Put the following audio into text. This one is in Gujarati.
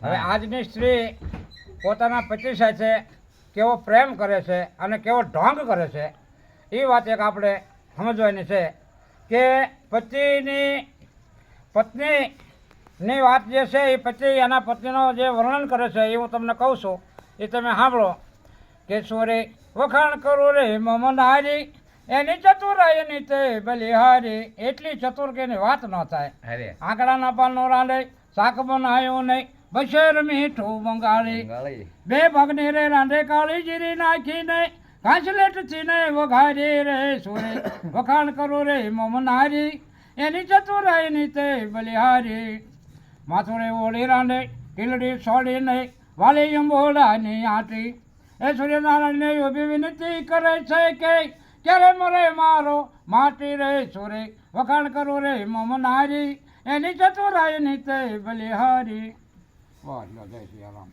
હવે આજની સ્ત્રી પોતાના પતિ સાથે કેવો પ્રેમ કરે છે અને કેવો ઢોંગ કરે છે એ વાત એક આપણે સમજવાની છે કે પત્નીની વાત જે છે એ પતિ એના પત્નીનો જે વર્ણન કરે છે એ હું તમને કહું છું એ તમે સાંભળો કે સોરી વખાણ કરું રે મમનારી એની ચતુરાઈની તે બલિહારી એટલી ચતુર કે એની વાત ન થાય. આંકડાના પાનનો રાંધે શાક બનાવ્યું નહીં બશેર મીઠું મંગાળી બે ભાગની રે રાંધે કાળી જીરી નાખીને ઘાસલેટથી ને વઘારી રે સોરે વખાણ કરું રે મમનારી એની ચતુરાઈની તે બલિહારી માથુરે ઓળી રાંધે કીલડી છોડી નહીં વાલી અંબોડાની આટી એ સૂર્યનારાયણને ઊભી વિનંતી કરે છે કે ક્યારે મરે મારો માટી રે સોરે વખાણ કરું રે મમનારી એની ચતુરાઈની તે બલિહારી. વાહ જય શ્રી રામ.